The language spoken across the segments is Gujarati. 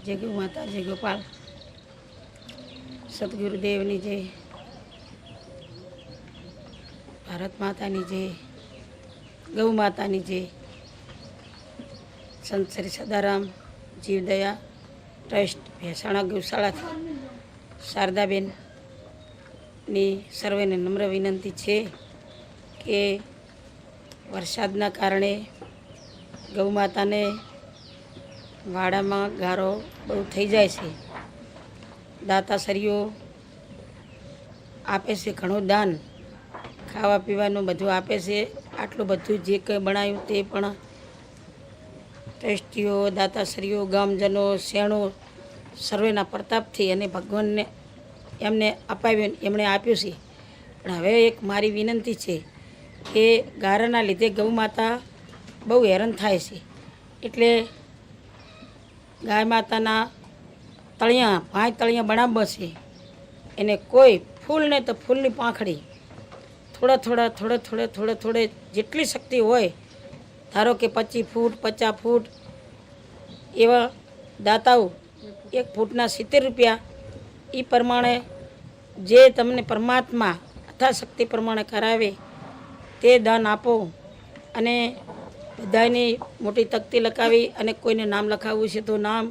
जय गौ माता, जय गोपाल। सतगुरुदेवनी जय, भारत मातानी जय, गौ मातानी जय। संत श्री सदाराम जीवदया ट्रस्ट ભેસાણા ગૌશાળાથી શારદાબેનની સર્વેને નમ્ર વિનંતી છે કે વરસાદના કારણે ગૌ માતાને વાડામાં ગારો બહુ થઈ જાય છે। દાતાશ્રીઓ આપે છે ઘણું દાન, ખાવા પીવાનું બધું આપે છે। આટલું બધું જે કંઈ બનાવ્યું તે પણ ટ્રસ્ટીઓ, દાતાશ્રીઓ, ગામજનો, શેણો સર્વેના પ્રતાપથી અને ભગવાનને એમને અપાવ્યું, એમણે આપ્યું છે। પણ હવે એક મારી વિનંતી છે કે ગારાના લીધે ગૌ માતા બહુ હેરાન થાય છે। એટલે ગાય માતાના તળિયા, ભાઈ તળિયા બનાવવા છે એને કોઈ ફૂલને તો ફૂલની પાંખડી થોડે જેટલી શક્તિ હોય, ધારો કે 25 ફૂટ 50 ફૂટ એવા દાતાઓ 1 ફૂટના 70 રૂપિયા એ પ્રમાણે જે તમને પરમાત્મા યથાશક્તિ પ્રમાણે કરાવે તે દાન આપો। અને બધાની મોટી તકતી લખાવી અને કોઈને નામ લખાવવું છે તો નામ,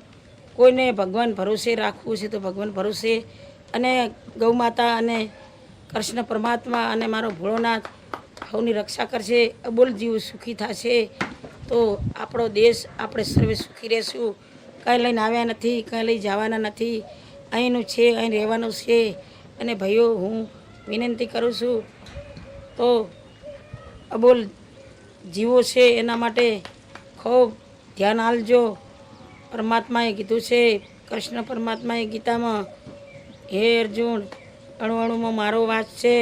કોઈને ભગવાન ભરોસે રાખવું છે તો ભગવાન ભરોસે। અને ગૌ માતા અને કૃષ્ણ પરમાત્મા અને મારો ભોળોનાથ સૌની રક્ષા કરશે, અબોલ જીવ સુખી થશે તો આપણો દેશ, આપણે સર્વે સુખી રહેશું। કાંઈ લઈને આવ્યા નથી, કાંઈ લઈ જવાના નથી, અહીંનું છે, અહીં રહેવાનું છે। અને ભાઈઓ, હું વિનંતી કરું છું તો અબોલ જીવો છે એના માટે ખૂબ ધ્યાન આપજો। પરમાત્માએ કીધું છે, કૃષ્ણ પરમાત્માએ ગીતામાં, હે અર્જુન, અણુ અણુમાં મારો વાસ છે।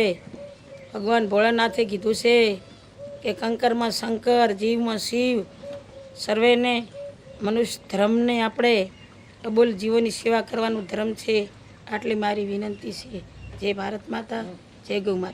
ભગવાન ભોળાનાથે કીધું છે કે કંકરમાં શંકર, જીવમાં શિવ, સર્વેને મનુષ્ય ધર્મને આપણે અબોલ જીવોની સેવા કરવાનું ધર્મ છે। આટલી મારી વિનંતી છે। જય ભારત માતા, જય ગૌ માતા।